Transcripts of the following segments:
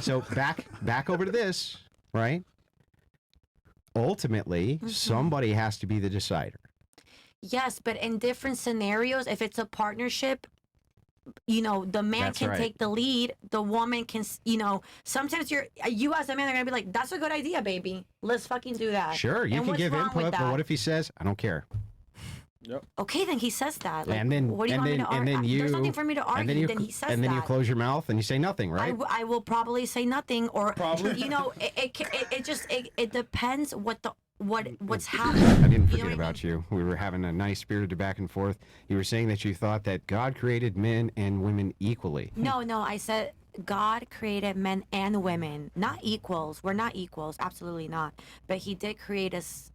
So back over to this, right? Ultimately, somebody has to be the decider. Yes, but in different scenarios, if it's a partnership, you know, the man That's can right. take the lead. The woman can, you know, sometimes you as a man are gonna be like, "That's a good idea, baby. Let's fucking do that." Sure, you And can what's give wrong with input, but that? what if he says, "I don't care"? Yep. Okay, then he says that. Like, And then, what do you want me to argue? There's nothing for me to argue. and then you, Then he says and then that. you close your mouth and you say nothing, right? I will probably say nothing, or Probably. you know, it depends what's happening. I didn't You know forget what I about mean? you. We were having a nice spirited back and forth. You were saying that you thought that God created men and women equally. No, I said God created men and women, not equals. We're not equals, absolutely not. But He did create us,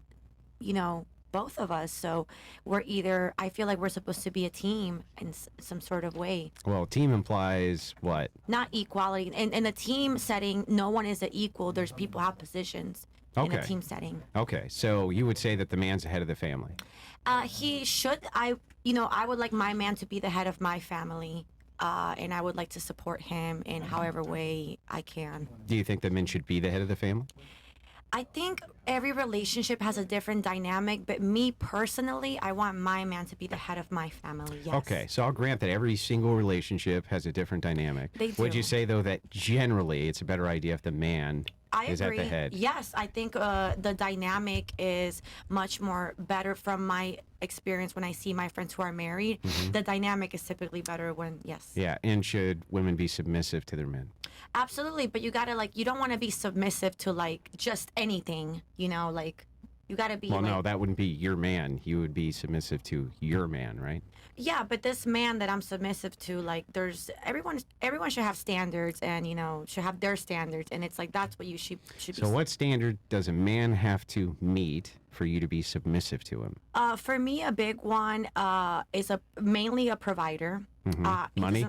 you know, both of us. So we're either. I feel like we're supposed to be a team in some sort of way. Well, team implies what? Not equality. In a team setting, no one is an equal. There's people have positions in a Okay. team setting. Okay, so you would say that the man's the head of the family. He should. I would like my man to be the head of my family, and I would like to support him in however way I can. Do you think that men should be the head of the family? I think every relationship has a different dynamic, but me personally, I want my man to be the head of my family. Yes. Okay, so I'll grant that every single relationship has a different dynamic. They Would do. you say, though, that generally it's a better idea if the man I is agree. at the head? Yes, I think the dynamic is much more better from my experience when I see my friends who are married. The dynamic is typically better when, yes. Yeah, and should women be submissive to their men? Absolutely, but you gotta you don't want to be submissive to just anything, you know, you gotta be. Well, no, that wouldn't be your man. You would be submissive to your man, right? Yeah, but this man that I'm submissive to, there's everyone should have standards, and should have their standards, and it's that's what you should be. So what standard does a man have to meet for you to be submissive to him? For me, a big one is mainly a provider. Money?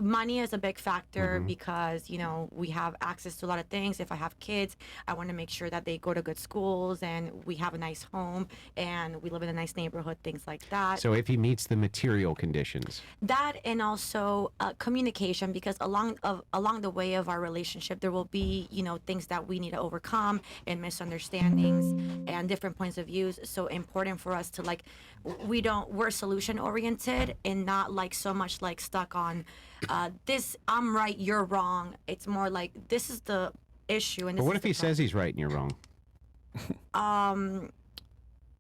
Money is a big factor because we have access to a lot of things. If I have kids, I want to make sure that they go to good schools and we have a nice home and we live in a nice neighborhood, things like that. So if he meets the material conditions. That, and also communication, because along the way of our relationship, there will be things that we need to overcome and misunderstandings and different points of views. So important for us to we're solution oriented and not so much stuck on this, I'm right, you're wrong. It's more this is the issue. And But what if he says he's right and you're wrong?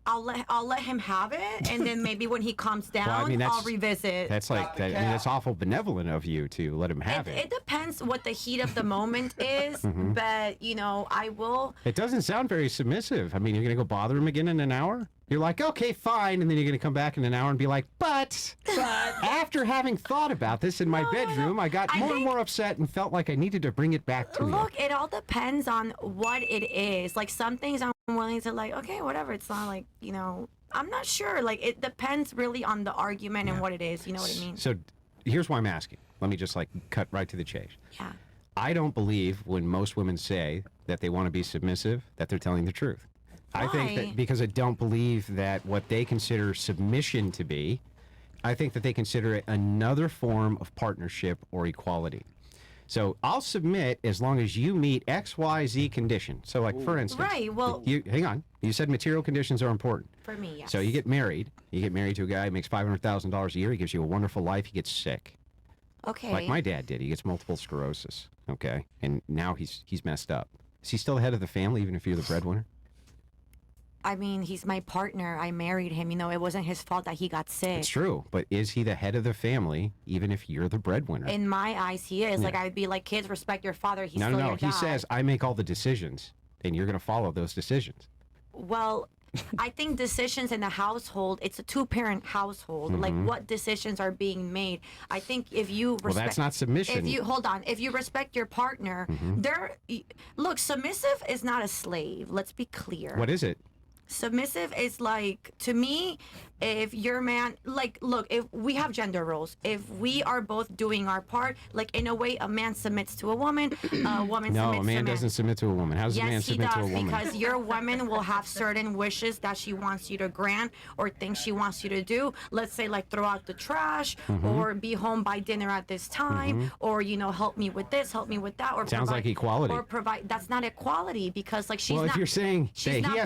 I'll let him have it, and then maybe when he calms down, Well, I mean, I'll revisit. That's that's awful benevolent of you to let him have it. It depends what the heat of the moment is, but I will. It doesn't sound very submissive. I mean, you're going to go bother him again in an hour? You're like, okay, fine. And then you're going to come back in an hour and be like, but after having thought about this in my bedroom, I got more and more upset and felt like I needed to bring it back to you. Look, it all depends on what it is. Some things I'm willing to okay, whatever. It's not I'm not sure. It depends really on the argument and what it is. You know what I mean? So here's why I'm asking. Let me just cut right to the chase. Yeah. I don't believe when most women say that they want to be submissive that they're telling the truth. I think that because I don't believe that what they consider submission to be, I think that they consider it another form of partnership or equality. So I'll submit as long as you meet X, Y, Z conditions. So for instance, Right, well, hang on. You said material conditions are important. For me, yes. So you get married. You get married to a guy who makes $500,000 a year. He gives you a wonderful life. He gets sick. Okay. Like my dad did. He gets multiple sclerosis. Okay. And now he's messed up. Is he still the head of the family even if you're the breadwinner? I mean, he's my partner. I married him. It wasn't his fault that he got sick. It's true. But is he the head of the family even if you're the breadwinner? In my eyes, he is. I would be like, kids, respect your father. He's still your dad. He says, I make all the decisions and you're going to follow those decisions. Well, I think decisions in a household, it's a two-parent household. What decisions are being made? I think if you respect... Well, that's not submission. If you respect your partner, look, submissive is not a slave. Let's be clear. What is it? Submissive is like, to me, if your man, like, look, if we have gender roles, if we are both doing our part, like, in a way, a man submits to a woman, a woman No, submits a man to a man. doesn't submit to a woman. How does a man Yes, he submit to a does, woman? because your woman will have certain wishes that she wants you to grant or things she wants you to do. Let's say, like, throw out the trash or be home by dinner at this time or, you know, help me with this, help me with that. Or Sounds like equality. Or provide. That's not equality because, like, she's well, not. if you're saying she's that not he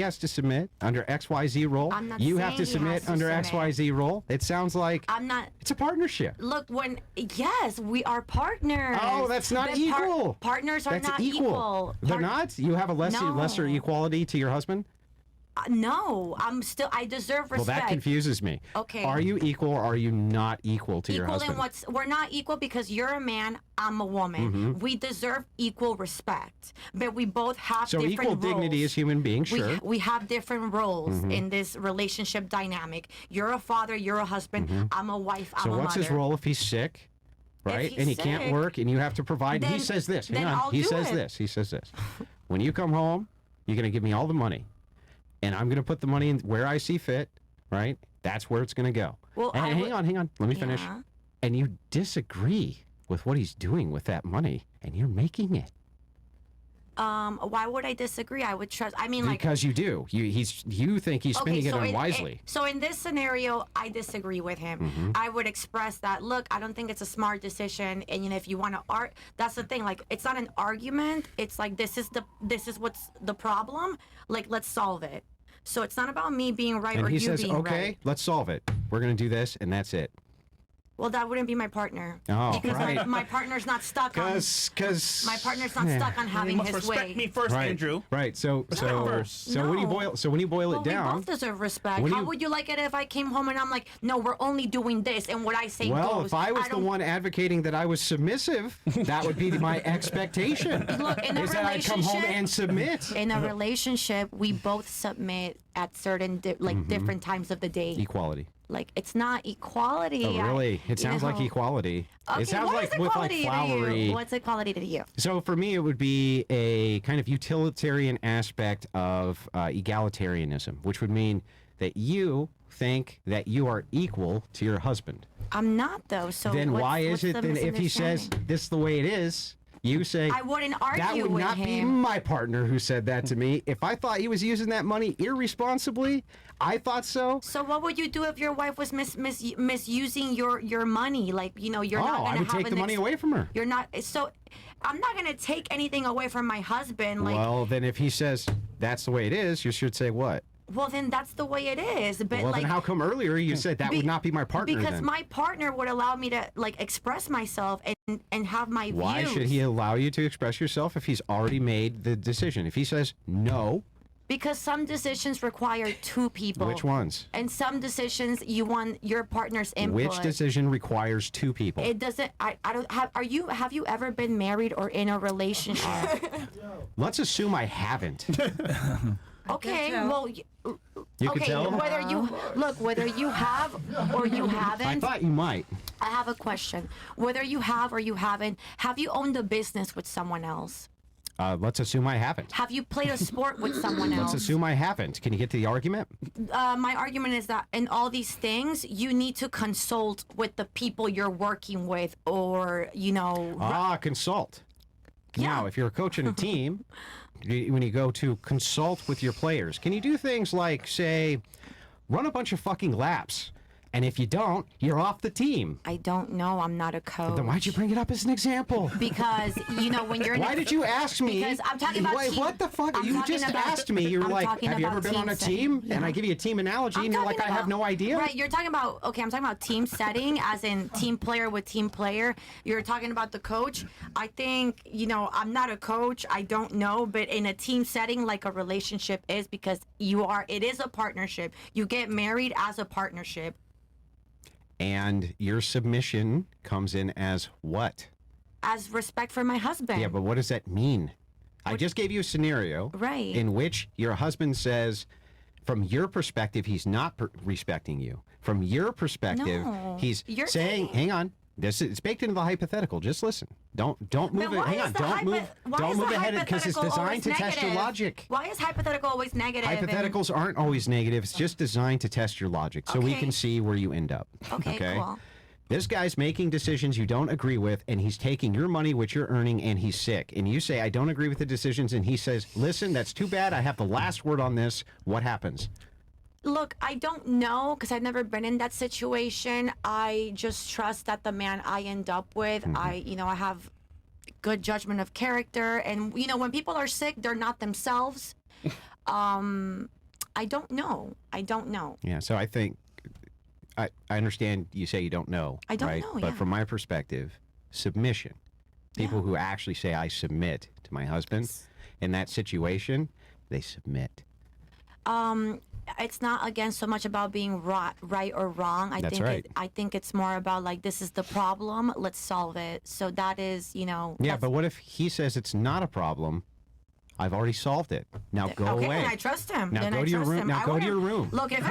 has to submit under XYZ role, I'm not you have saying to he submit has to under submit. XYZ role, it sounds like I'm not. it's a partnership. Look, yes, we are partners. Oh, that's not But equal. Partners are That's not equal. They're not? You have a lesser No. equality to your husband? No, I deserve respect. Well, that confuses me. Okay. Are you equal or are you not equal to your Equal husband? in we're not equal because you're a man, I'm a woman. We deserve equal respect, but we both have so different equal roles. dignity as human beings, sure. We have different roles in this relationship dynamic. You're a father, you're a husband. I'm a wife, I'm So a what's mother. his role if he's sick? Right? he's And he can't sick, work and you have to provide. He then- says this. Hang then on. I'll He do says it. this. He says this. When you come home, you're going to give me all the money. And I'm going to put the money in where I see fit, right? That's where it's going to go. Well, and I hang would- on. Let me finish. Yeah. And you disagree with what he's doing with that money, and you're making it. Why would I disagree? I would trust. I mean, like, Because you do. You think he's spending it unwisely. So in this scenario, I disagree with him. I would express that. Look, I don't think it's a smart decision. And you know, if you want to that's the thing. Like, it's not an argument. It's like this is what's the problem. Like, let's solve it. So it's not about me being right And or he you says, being okay, right. let's solve it. We're going to do this, and that's it. Well, that wouldn't be my partner. Oh, because right. my partner's not stuck on. Because My partner's not stuck on You having must his respect way. me first, right, Andrew. Right. So first. when you No. boil Well, it down. we both deserve respect. when How you- would you like it if I came home and I'm like, no, we're only doing this, and what I say Well, goes? if I was the don't- one advocating that I was submissive, that would be my expectation. Look, in a is that I'd come home relationship- and submit. in a relationship, we both submit at certain different times of the day. Equality. Like, it's not equality. Oh, really? It you sounds like know. equality. Okay, It sounds what like is with like equality to flowery. you? What's equality to you? So for me, it would be a kind of utilitarian aspect of egalitarianism, which would mean that you think that you are equal to your husband. I'm not, though. So Then why what's is it the then if he says misunderstanding? this is the way it is, you say I wouldn't argue that would with not be him. my partner who said that to me. If I thought he was using that money irresponsibly, I thought so. So what would you do if your wife was misusing your money? Like, you know, you're not Oh, gonna I would have take an the money away from her. You're not. So I'm not gonna take anything away from my husband. Like, Well, then if he says that's the way it is, you should say what? well, then that's the way it is. But Well, like, then how come earlier you said that would not be my partner because then? my partner would allow me to like express myself and have my Why views. should he allow you to express yourself if he's already made the decision? If he says no, Because some decisions require two people. which ones? And some decisions you want your partner's input. Which decision requires two people? It doesn't. I don't have. Have you ever been married or in a relationship? Let's assume I haven't. Okay. tell. Well. You Okay. can tell? Whether you have or you I haven't. thought you might. I have a question. Whether you have or you haven't, have you owned a business with someone else? Let's assume I haven't. Have you played a sport with someone else? Let's assume I haven't. Can you get to the argument? My argument is that in all these things, you need to consult with the people you're working with, or Consult. Yeah. Now, if you're a coach in a team, when you go to consult with your players, can you do things like, say, run a bunch of fucking laps? And if you don't, you're off the team. I don't know. I'm not a coach. Then why'd you bring it up as an example? Because when you're in Why did you ask me? Because I'm talking about Wait, team- what the fuck? I'm You talking just about- asked me. You were I'm like, talking have you ever about been on a team team? And I give you a team analogy, and you're like, I have no idea. Right, you're talking about I'm talking about team setting, as in team player with team player. You're talking about the coach. I think I'm not a coach. I don't know, but in a team setting, like a relationship is, because it is a partnership. You get married as a partnership. And your submission comes in as what? As respect for my husband. Yeah, but what does that mean? I just gave you a scenario Right. in which your husband says, from your perspective, he's not respecting you. From your perspective, No, he's you're saying, saying- hang on, It's baked into the hypothetical. Just listen. Don't move it. Hang on. Don't move ahead because it's designed to test your logic. Why is hypothetical always negative? Hypotheticals aren't always negative. It's just designed to test your logic so we can see where you end up. Okay, cool. This guy's making decisions you don't agree with, and he's taking your money, which you're earning, and he's sick. And you say, I don't agree with the decisions, and he says, listen, that's too bad. I have the last word on this. What happens? Look, I don't know because I've never been in that situation. I just trust that the man I end up with, I have good judgment of character. And, when people are sick, they're not themselves. I don't know. Yeah, so I think, I understand you say you don't know. I don't know, But from my perspective, submission, people who actually say, I submit to my husband, in that situation, they submit. It's not, again, so much about being right or wrong. I think it's more about, like, this is the problem, let's solve it. So that is, Yeah, but what if he says it's not a problem? I've already solved it. Now go away. Okay, then I trust him. Now go to your room. Now go to your room. Look, if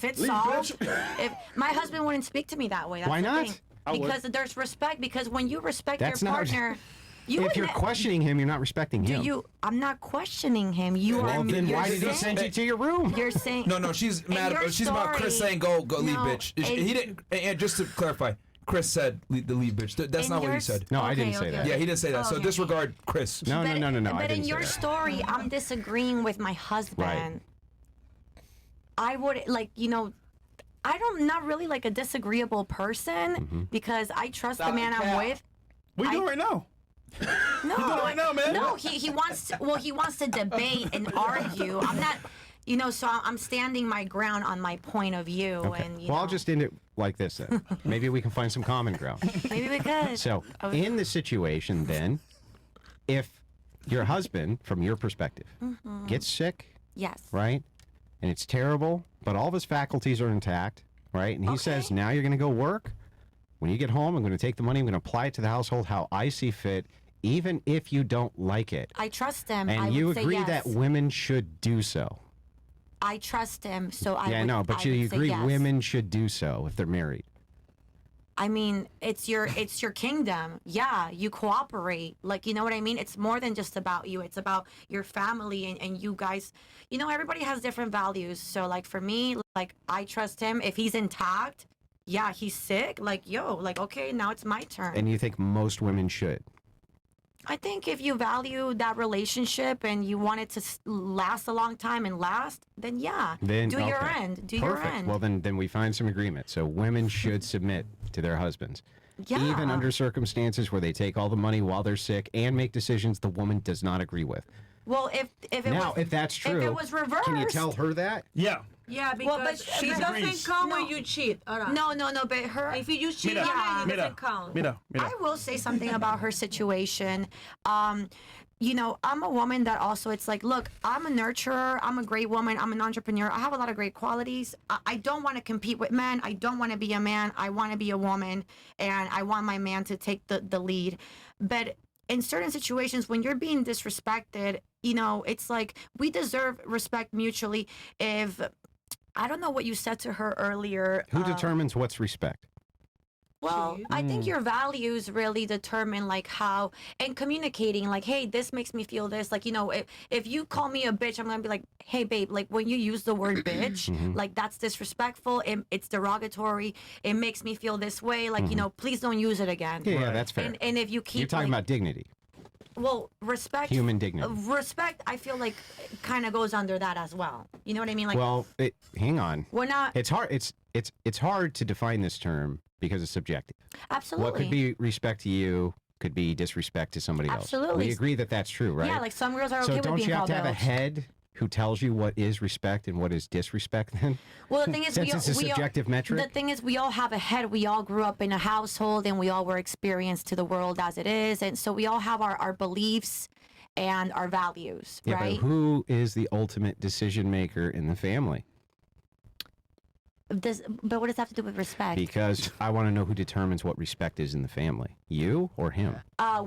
it's solved, if my husband wouldn't speak to me that way. That's Why not? Because there's respect. Because when you respect your partner, if you're questioning him, you're not respecting him. I'm not questioning him. Then why did he send you to your room? You're saying no. She's mad. She's about Chris saying go leave, bitch. He didn't. And just to clarify. Chris said leave bitch. That's not what he said. No, I didn't say that. Yeah, he didn't say that. So disregard Chris. No. But in your story, I'm disagreeing with my husband. Right. I would I'm not really like a disagreeable person because I trust the man I'm with. What are you doing right now? No, right now, man. No, he wants to debate and argue. I'm not. So I'm standing my ground on my point of view. Okay. And I'll just end it like this then. Maybe we can find some common ground. Maybe we could. So in the situation then, if your husband, from your perspective, gets sick, yes, right, and it's terrible, but all of his faculties are intact, right, and he says, now you're going to go work. When you get home, I'm going to take the money, I'm going to apply it to the household how I see fit, even if you don't like it. I trust him. And you agree that women should do so. I trust him, so I Yeah, no, but you agree women should do so if they're married. I mean, it's your kingdom. Yeah, you cooperate. Like, you know what I mean? It's more than just about you. It's about your family and you guys. Everybody has different values. So, like, for me, like, I trust him. If he's intact, yeah, he's sick. Like, okay, now it's my turn. And you think most women should? I think if you value that relationship and you want it to last a long time and last, then yeah, do your end. Do your end. Well, then we find some agreement. So women should submit to their husbands. Yeah. Even under circumstances where they take all the money while they're sick and make decisions the woman does not agree with. Well, if that's true, if it was reversed, can you tell her that? Yeah. Yeah, because she doesn't count when you cheat. No, but her. If you cheat on her, it doesn't count. I will say something about her situation. I'm a woman that also, it's like, look, I'm a nurturer. I'm a great woman. I'm an entrepreneur. I have a lot of great qualities. I don't want to compete with men. I don't want to be a man. I want to be a woman. And I want my man to take the lead. But in certain situations, when you're being disrespected, it's like we deserve respect mutually. If I don't know what you said to her earlier. Who determines what's respect? Well, I think your values really determine like how, and communicating like, hey, this makes me feel this. Like, if you call me a bitch, I'm going to be like, hey, babe, like when you use the word bitch, like that's disrespectful. It's derogatory. It makes me feel this way. Like, please don't use it again. Yeah, that's fair. And if you keep You're talking about dignity. Well, respect. Human dignity. Respect, I feel like, kind of goes under that as well. You know what I mean? Like, well, hang on. We're not. It's hard. It's hard to define this term because it's subjective. Absolutely. What could be respect to you could be disrespect to somebody else. Absolutely. We agree that that's true, right? Yeah, like some girls are okay with being called So don't you have to have a bitch. head who tells you what is respect and what is disrespect then? Well, the thing is, it's a subjective metric. The thing is, we all have a head. We all grew up in a household, and we all were experienced to the world as it is, and so we all have our beliefs and our values, yeah, right? But who is the ultimate decision maker in the family? But what does that have to do with respect? Because I want to know who determines what respect is in the family. You or him?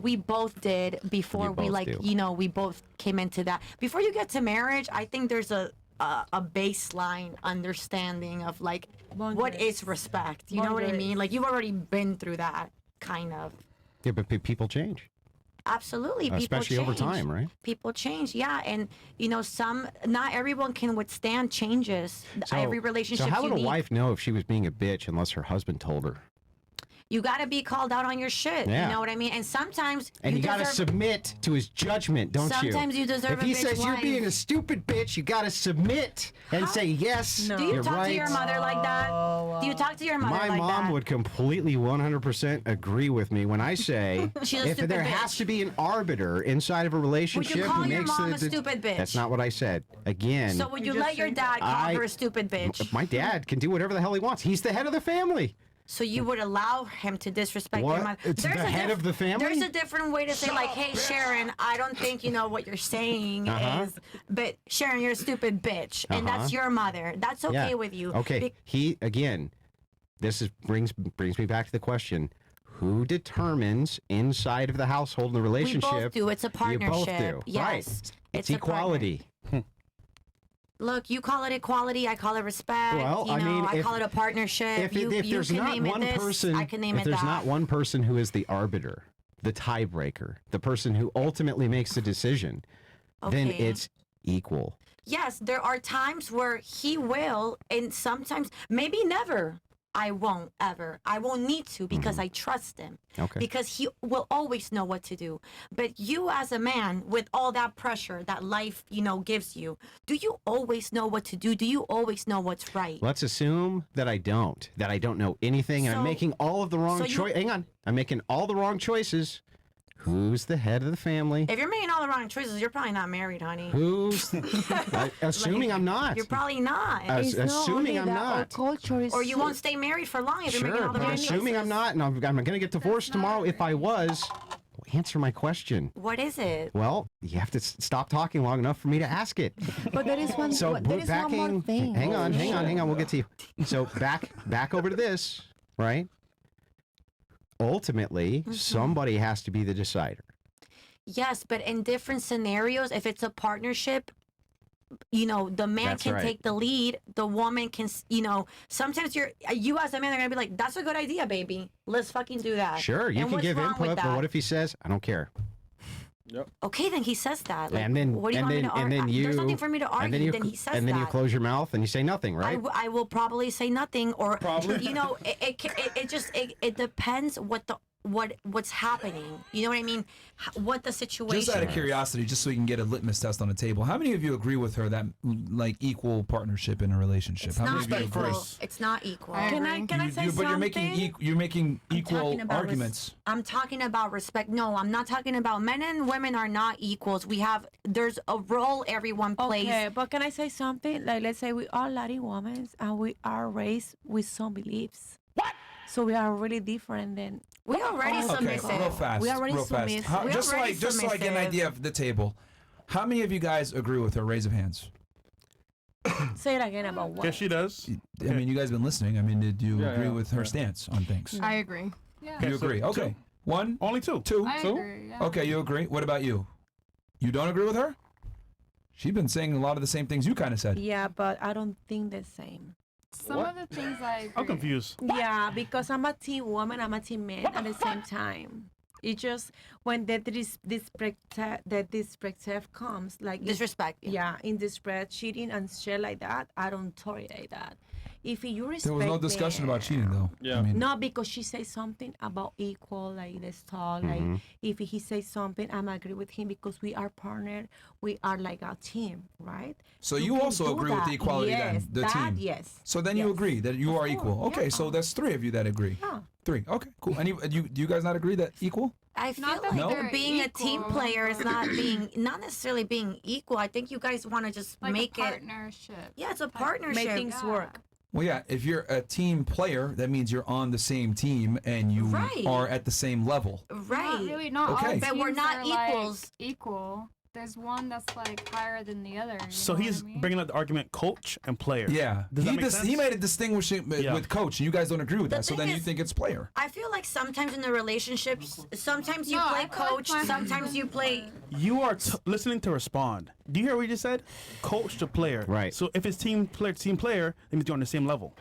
We both did before we both came into that. Before you get to marriage, I think there's a a baseline understanding of like what is respect. You know what I mean? Like you've already been through that kind of. Yeah, but people change. Absolutely, people especially change. over time, right? People change, yeah, and not everyone can withstand changes. Every relationship. So how would a unique. wife know if she was being a bitch unless her husband told her? You got to be called out on your shit. Yeah. You know what I mean? And sometimes you got to submit to his judgment, don't you? Sometimes you deserve if he a bitch says you're wife. being a stupid bitch, you got to submit and say yes. Do you you're talk right. to your mother like that? Do you talk to your mother My like that? mom would completely 100% agree with me when I say She's a if stupid there bitch. has to be an arbiter inside of a relationship Would you call who your makes mom the, a stupid bitch? That's not what I said. Again, So would you let your dad call her a stupid bitch? my dad can do whatever the hell he wants. He's the head of the family. So you would allow him to disrespect What? your mother? It's the head of the family? There's a different way to say like, hey, Sharon, I don't think you know what you're saying is, but Sharon, you're a stupid bitch, and that's your mother. That's okay with you. Okay. Brings me back to the question. Who determines inside of the household and the relationship? We both do. It's a partnership. You both do. Yes. Right. It's a equality. Look, you call it equality, I call it respect. Well, I call it a partnership. If there's can not name one it this, person, I can name if it there's that. not one person who is the arbiter, the tiebreaker, the person who ultimately makes the decision, then Okay. it's equal. Yes, there are times where he will, and sometimes, maybe never. I won't ever. I won't need to because I trust him. Okay. Because he will always know what to do. But you as a man, with all that pressure that life, gives you, do you always know what to do? Do you always know what's right? Let's assume that I don't know anything, and I'm So- making all of the wrong so you- choices. Hang on. I'm making all the wrong choices. Who's the head of the family? If you're making all the wrong choices, you're probably not married, honey. Who's assuming I'm not? You're probably not. Assuming I'm not. Culture is Or you won't stay married for long if you're making Sure, all the but wrong assuming choices. I'm not, and I'm going to get divorced tomorrow. If I was, answer my question. What is it? Well, you have to stop talking long enough for me to ask it. But there is one. So there is one more thing. hang on. We'll get to you. So back over to this, right? Ultimately, somebody has to be the decider. Yes, but in different scenarios, if it's a partnership, the man That's can right. take the lead. The woman can, sometimes you as a man are going to be like, that's a good idea, baby. Let's fucking do that. Sure, you And can what's give wrong with input, but that? what if he says, I don't care? Okay, then he says that. Like, And then, what do you want me to argue? There's nothing for me to argue. Then he says and then that. you close your mouth and you say nothing, right? I will probably say nothing, or it depends what's happening. You know what I mean? What the situation. Just out of is. curiosity, just so we can get a litmus test on the table, how many of you agree with her that like equal partnership in a relationship? It's how not many of you agree? equal. It's not equal. Can I say But something? you're making equal talking about arguments. I'm talking about respect. No, I'm not talking about men and women are not equals. There's a role everyone plays. Okay, but can I say something? Like, let's say we are Latin women and we are raised with some beliefs. What? So we are really different than. We already Okay, submissive. real fast. We already real fast. submissive. How- We just already so I get an submissive. idea of the table. How many of you guys agree with her? Raise of hands. Say it again about what? Yes, she does. I mean, you guys been listening. I mean, did you Yeah, agree yeah, with her yeah. stance on things? I agree. You Okay, so agree? Okay. two. One, Only two. two. I agree. Yeah. Okay, you agree. What about you? You don't agree with her? She's been saying a lot of the same things you kind of said. Yeah, but I don't think the same. Some of the things I agree. I'm confused. Yeah, because I'm a teen woman, I'm a teen man at the same time. It just when the disrespect comes, like Disrespect. yeah, in disrespect, cheating and shit like that, I don't tolerate that. If you respect There was no discussion about cheating, though. Yeah. I mean, No, because she says something about equal, like this talk. Like if he says something, I'm agree with him because we are partnered. We are like a team, right? so You you can also do agree with that. the equality yes, then, the that, team. Yes. So then you Yes. agree that you Of are equal. course, Okay, yeah. so that's three of you that agree. Yeah. Three. Okay, cool. Do you guys not agree that equal? I feel Not that like they're being a team equal. player is not necessarily being equal. I think you guys want to just Like make a it. partnership. Yeah, it's a partnership. Make things work. Well, yeah. If you're a team player, that means you're on the same team and you Right. are at the same level. Right. Not really. Not Okay. all But we're teams not are, like, equals. equal. there's one that's like higher than the other. So know he's what I mean? bringing up the argument coach and player. Yeah. Does that make sense? He made a distinguishing with coach, and you guys don't agree with The that. So thing then you is- think it's player. I feel like sometimes in the relationships, sometimes you No, play I feel like coach, my- sometimes you play. You are listening to respond. Do you hear what he just said? Coach to player. Right. So if it's team player, that means you're on the same level.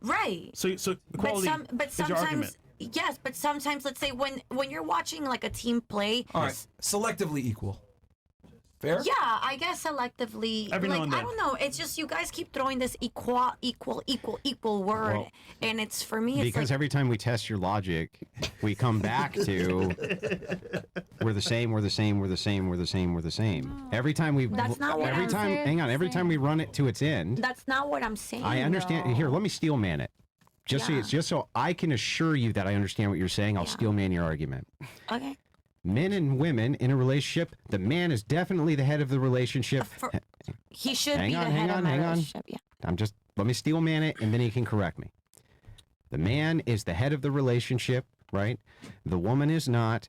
Right. So equality but is your argument. sometimes yes, but sometimes let's say when you're watching like a team play. All right. Selectively equal. Fair? Yeah, I guess selectively. Every now like and I then. don't know. It's just you guys keep throwing this equal word, Well, and it's for me. It's Because like, every time we test your logic, we come back to we're the same, we're the same, we're the same, we're the same, we're the same. Every time we That's not what every I'm time saying. hang on, every time we run it to its end, that's not what I'm saying. I understand. though. Here, let me steel man it. Yeah. Just so I can assure you that I understand what you're saying, I'll Yeah. steel man your argument. Okay. Men and women in a relationship, the man is definitely the head of the relationship. He should Hang be on, the hang head on, of my hang on. relationship. Yeah. Let me steel man it, and then he can correct me. The man is the head of the relationship, right? The woman is not.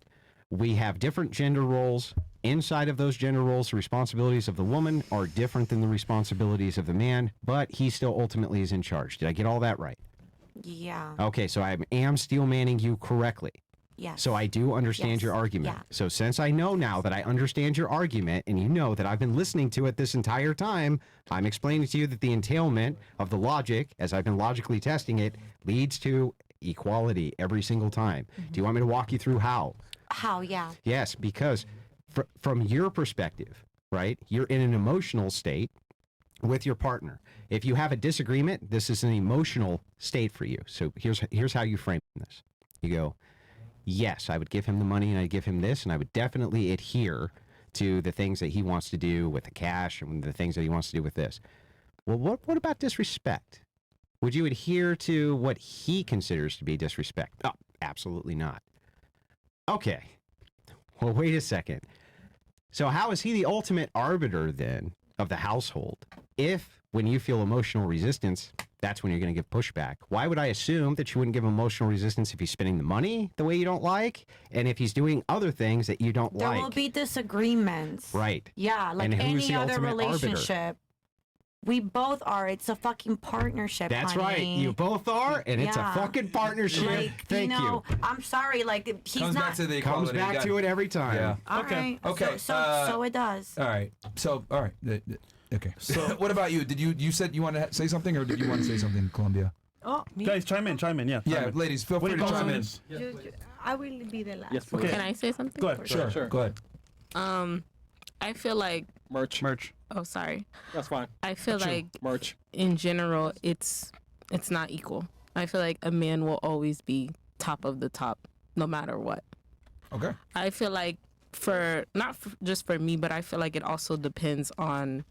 We have different gender roles. Inside of those gender roles, the responsibilities of the woman are different than the responsibilities of the man, but he still ultimately is in charge. Did I get all that right? Yeah. Okay, so I am steel manning you correctly. Yes. So I do understand Yes. your argument. Yeah. So since I know now that I understand your argument, and you know that I've been listening to it this entire time, I'm explaining to you that the entailment of the logic, as I've been logically testing it, leads to equality every single time. Do you want me to walk you through how? How? Yeah. Yes, because from your perspective, right, you're in an emotional state with your partner. If you have a disagreement, this is an emotional state for you. So here's how you frame this. You go, yes, I would give him the money and I'd give him this, and I would definitely adhere to the things that he wants to do with the cash and the things that he wants to do with this. Well, what about disrespect? Would you adhere to what he considers to be disrespect? Oh, absolutely not. Okay. Well, wait a second. So how is he the ultimate arbiter then of the household? If when you feel emotional resistance, that's when you're going to give pushback. Why would I assume that you wouldn't give emotional resistance if he's spending the money the way you don't like, and if he's doing other things that you don't There like? will be disagreements. Right. Yeah, like And who's any the other ultimate arbiter? relationship. We both are. It's a fucking partnership. That's honey. right. You both are, and it's a Yeah. fucking partnership. Like, Thank you. I'm sorry. Like he's Comes not. back to the Comes equality. back Got to it every time. Yeah. All Okay. right. Okay, So it does. All right. So, all right. Okay. So, what about you? Did you said you want to say something, or did you want to say something, Colombia? Oh, me? Guys, chime in. Yeah. Yeah, chime in. ladies, feel What free do to you chime call in. this? I will be the last. Yes, please. Okay. Can I say something? Go ahead. Sure. Go ahead. I feel like. Merch. Oh, sorry. That's fine. I feel like Merch. in general, it's not equal. I feel like a man will always be top of the top, no matter what. Okay. I feel like just for me, but I feel like it also depends on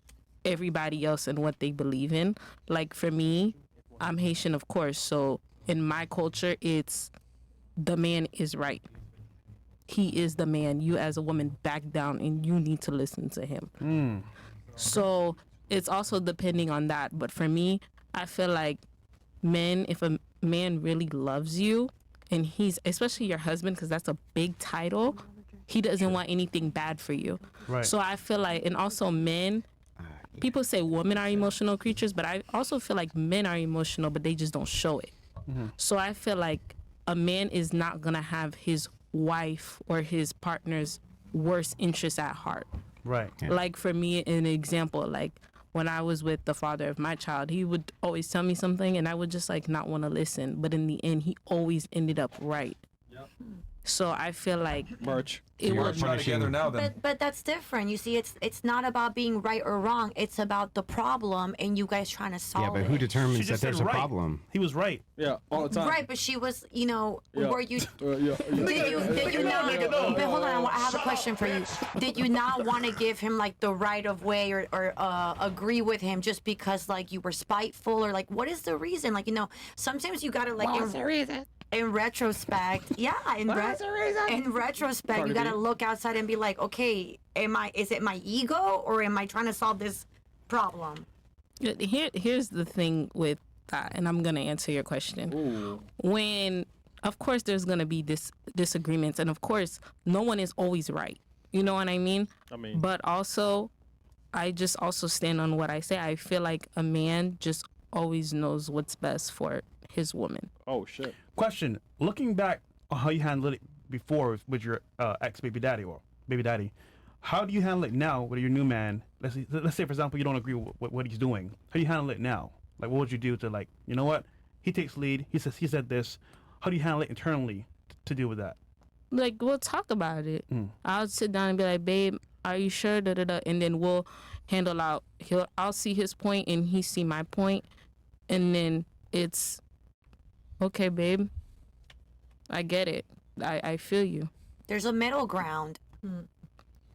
everybody else and what they believe in. Like for me, I'm Haitian, of course. So in my culture, it's the man is right. He is the man. You as a woman back down and you need to listen to him. So it's also depending on that. But for me, I feel like if a man really loves you and he's, especially your husband, because that's a big title, he doesn't want anything bad for you. Right. So I feel like, and also men, people say women are emotional creatures, but I also feel like men are emotional, but they just don't show it. So I feel like a man is not going to have his wife or his partner's worst interests at heart. Right. Like for me, an example, like when I was with the father of my child, he would always tell me something and I would just like not want to listen. But in the end, he always ended up right. So I feel like Merch. it You're would trying together now, then. But that's different. You see, it's not about being right or wrong. It's about the problem and you guys trying to solve Yeah, but it. who She determines that just said there's a right. problem? He was right. Yeah, all the time. Right, but she was, Yeah. were you? Yeah. Did you not? But hold on, I have a question for you. Did you not want to give him like the right of way or agree with him just because like you were spiteful or like what is the reason? Like sometimes you gotta like in retrospect, in retrospect, you gotta look outside and be like, okay, is it my ego or am I trying to solve this problem? Here's the thing with that, and I'm gonna answer your question. When, of course, there's gonna be disagreements, and of course, no one is always right. You know what I mean? But also, I just also stand on what I say. I feel like a man just always knows what's best for his woman. Oh shit. Question: looking back on how you handled it before with your ex baby daddy or baby daddy, how do you handle it now with your new man? Let's say for example you don't agree with what he's doing. How do you handle it now? Like what would you do to like, you know what? He takes lead. He said this. How do you handle it internally to deal with that? Like, we'll talk about it. I'll sit down and be like, babe, are you sure? Da, da, da. And then we'll handle out. I'll see his point and he see my point. And then it's, okay, babe, I get it. I feel you. There's a middle ground.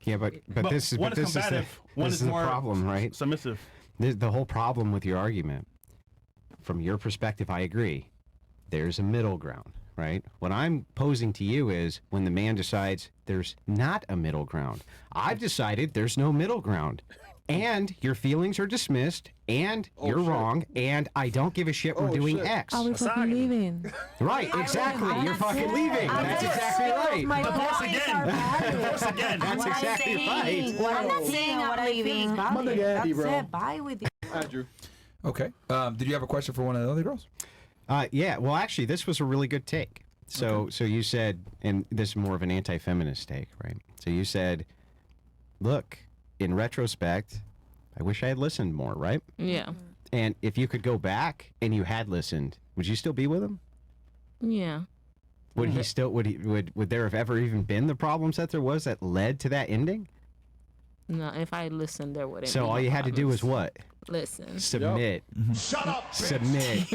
Yeah, but this is the problem, right? Submissive. The whole problem with your argument, from your perspective, I agree. There's a middle ground, right? What I'm posing to you is when the man decides there's not a middle ground. I've decided there's no middle ground. And your feelings are dismissed, and you're wrong, and I don't give a shit we're doing X. Are we fucking leaving? Right, exactly. You're fucking leaving. That's exactly right. Divorce again. Divorce again. That's exactly right. I'm not saying I'm leaving. That's it. Bye with you. Andrew. Okay. Did you have a question for one of the other girls? Yeah. Well, actually, this was a really good take. So you said, and this is more of an anti-feminist take, right? So you said, look, in retrospect, I wish I had listened more, right? Yeah. And if you could go back and you had listened, would you still be with him? Yeah. Would he still? Would there have ever even been the problems that there was that led to that ending? No, if I listened, there wouldn't. So be all no you had to do was problems. what? Listen. Submit. Shut up. Submit.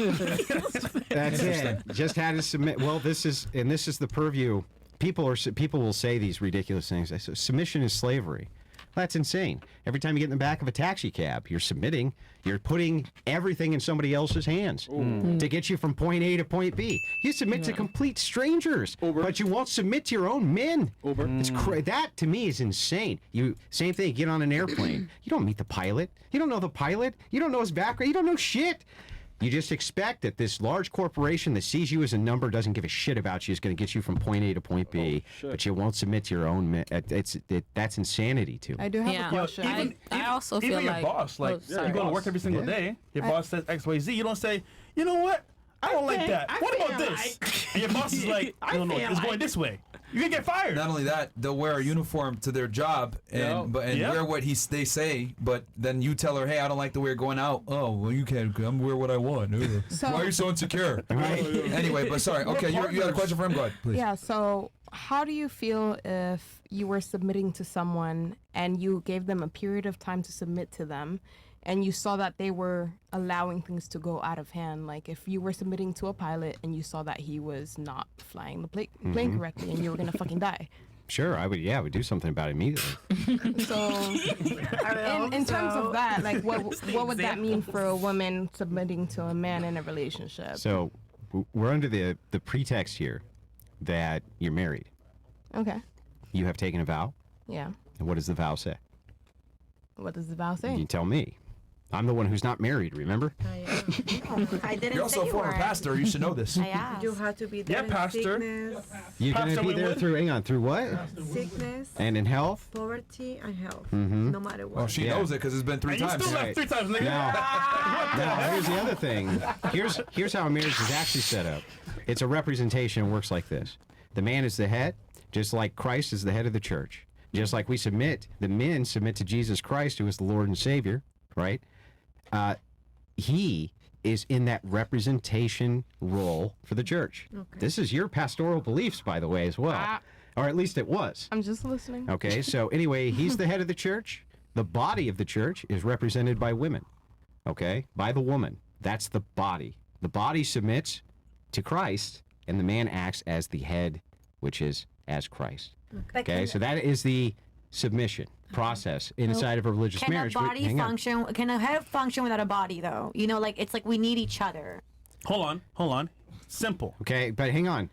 That's it. Just had to submit. Well, this is the purview. People will say these ridiculous things. I say submission is slavery. That's insane. Every time you get in the back of a taxi cab, you're submitting. You're putting everything in somebody else's hands to get you from point A to point B. You submit to complete strangers, but you won't submit to your own men. It's that to me is insane. Same thing. Get on an airplane. You don't meet the pilot. You don't know the pilot. You don't know his background. You don't know shit. You just expect that this large corporation that sees you as a number, doesn't give a shit about you, is going to get you from point A to point B, but you won't submit to your own. That's insanity to me. I do have a question. I also feel even your like boss, like you go to work every single day. Your boss says X, Y, Z. You don't say, you know what? I don't like that. What about this? And your boss is like, no, it's going this way. You can get fired. Not only that, they'll wear a uniform to their job and wear what they say, but then you tell her, hey, I don't like the way you're going out. Oh, well, you can't. I'm wear what I want. Why are you so insecure? Anyway, but sorry. Okay, you had a question for him? Go ahead, please. Yeah, so how do you feel if you were submitting to someone and you gave them a period of time to submit to them, and you saw that they were allowing things to go out of hand? Like if you were submitting to a pilot and you saw that he was not flying the plane correctly and you were going to fucking die. Sure, I would. Yeah, I would do something about it immediately. So in terms of that, like what would that mean for a woman submitting to a man in a relationship? So we're under the pretext here that you're married. Okay. You have taken a vow. Yeah. And what does the vow say? What does the vow say? You tell me. I'm the one who's not married, remember? I didn't. You're also a former pastor. You should know this. I asked. You have to be there. Yeah, pastor. Sickness, You're going to be there through what? sickness, And in health? poverty, and health. No matter what. Well, she knows it because it's been 3 And you times. still left 3 times, nigga. Now, here's the other thing. Here's how a marriage is actually set up. It's a representation and works like this. The man is the head, just like Christ is the head of the church. Just like the men submit to Jesus Christ, who is the Lord and Savior, right? He is in that representation role for the church. Okay. This is your pastoral beliefs, by the way, as well. Or at least it was. I'm just listening. Okay, so anyway, he's the head of the church. The body of the church is represented by women, okay? By the woman. That's the body. The body submits to Christ, and the man acts as the head, which is as Christ. Okay, so that is the submission process inside of a religious marriage. Can a body function? Can a head function without a body, though? You know, like it's like we need each other. Hold on. Simple. Okay, but hang on.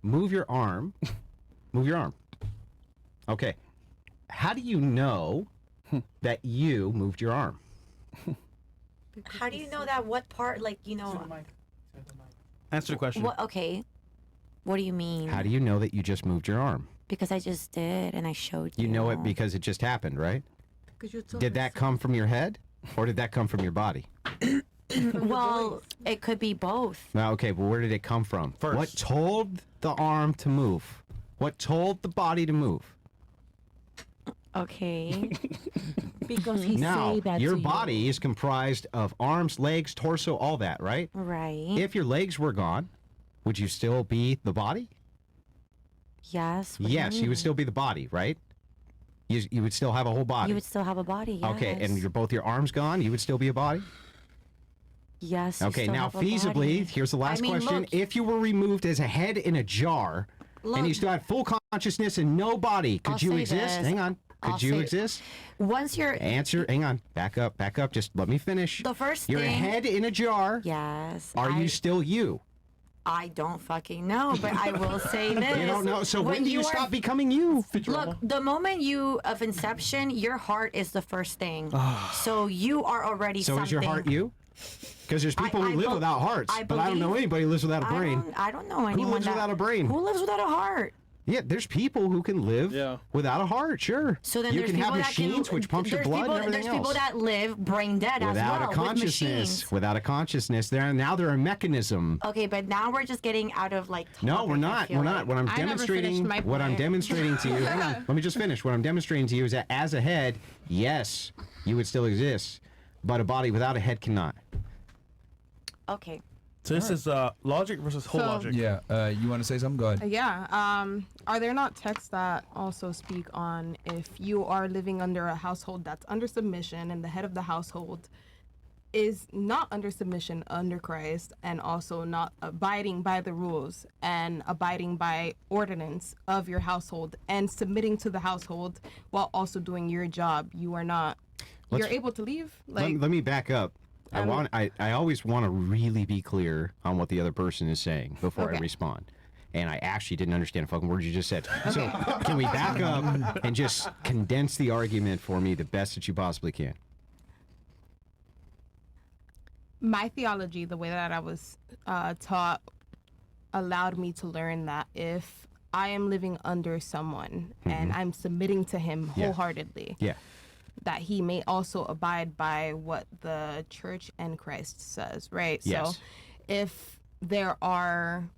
Move your arm. Move your arm. Okay. How do you know that you moved your arm? How do you know that? What part? Like, you know. Answer the question. Okay. What do you mean? How do you know that you just moved your arm? Because I just did, and I showed you. You know it because it just happened, right? You're Did that come from your head, or did that come from your body? Well, it could be both. Well, okay, but where did it come from? First. What told the arm to move? What told the body to move? Okay. Because he Now, say that your to body you. is comprised of arms, legs, torso, all that, right? Right. If your legs were gone, would you still be the body? Yes. What do Yes, you would mean? still be the body, right? You would still have a whole body. You would still have a body. Yes. Okay, and both your arms gone, you would still be a body? Yes. you Okay, still now have a feasibly, body. here's the last I mean, question. look, If you were removed as a head in a jar and you Look. still had full consciousness and no body, could I'll you say exist? this. Hang on. Could I'll you say- exist? once you're Answer. Hang on. Back up. Just let me finish. the first Your thing. head in a jar. Yes. Are you still you? I don't fucking know, but I will say this. You don't know. So when do you are- stop becoming you? Look, the moment you of inception, your heart is the first thing. So you are already So something. is your heart you? Because there's people I who live bel- without hearts, I but I don't know believe- anybody who lives without a brain. I don't know anyone lives that, without a brain? Who lives without a heart? Yeah, there's people who can live without a heart. Sure. So then you there's can have people machines that can, which pumps your there's blood people, and everything There's people else. that live brain dead as Without well a consciousness. with machines. Without a consciousness, they're a mechanism. Okay, but now we're just getting out of like. No, topic, we're I not. feel We're like. not. What I'm I never finished demonstrating, my what I'm point. demonstrating to you. Hang on. Let me just finish. What I'm demonstrating to you is that as a head, yes, you would still exist, but a body without a head cannot. Okay. So this is logic versus whole So- logic. Yeah. You want to say something? Go ahead. Yeah. Are there not texts that also speak on if you are living under a household that's under submission and the head of the household is not under submission under Christ and also not abiding by the rules and abiding by ordinance of your household and submitting to the household while also doing your job, you are not. Let's- You're able to leave. Let me back up. I always want to really be clear on what the other person is saying before I Okay. respond. And I actually didn't understand a fucking word you just said. So can we back up and just condense the argument for me the best that you possibly can? My theology, the way that I was taught, allowed me to learn that if I am living under someone and I'm submitting to him Yeah. wholeheartedly, Yeah. that he may also abide by what the church and Christ says, right? Yes. So if there are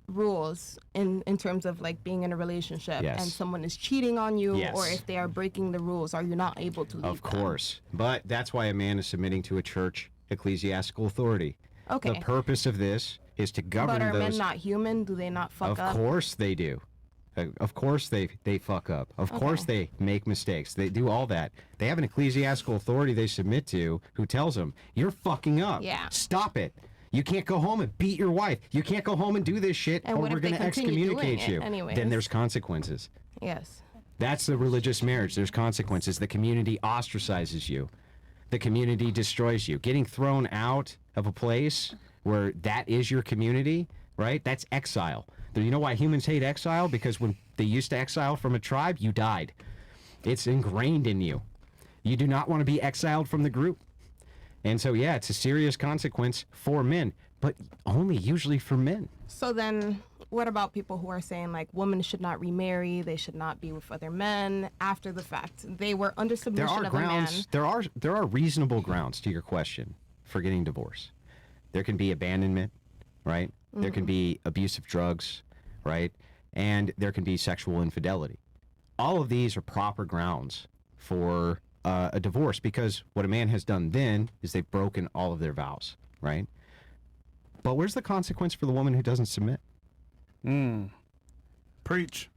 rules in terms of like being in a relationship Yes. and someone is cheating on you Yes. or if they are breaking the rules, are you not able to leave Of them? course. But that's why a man is submitting to a church ecclesiastical authority. Okay. The purpose of this is to govern But are those. men not human? Do they not fuck Of up? course they do. Of course they fuck up. Of course they make mistakes. They do all that. They have an ecclesiastical authority they submit to who tells them, "You're fucking up. Yeah. Stop it. You can't go home and beat your wife. You can't go home and do this shit, And or what we're if they going to continue doing excommunicate it you." anyways? Then there's consequences. Yes. That's the religious marriage. There's consequences. The community ostracizes you. The community destroys you. Getting thrown out of a place where that is your community, right? That's exile. You know why humans hate exile? Because when they used to exile from a tribe, you died. It's ingrained in you. You do not want to be exiled from the group. And so, yeah, it's a serious consequence for men, but only usually for men. So then, what about people who are saying like women should not remarry, they should not be with other men after the fact? They were under There submission are of a man. grounds. There are reasonable grounds to your question for getting divorced. There can be abandonment, right? There can be abuse of drugs, right? And there can be sexual infidelity. All of these are proper grounds for a divorce because what a man has done then is they've broken all of their vows, right? But where's the consequence for the woman who doesn't submit? Preach.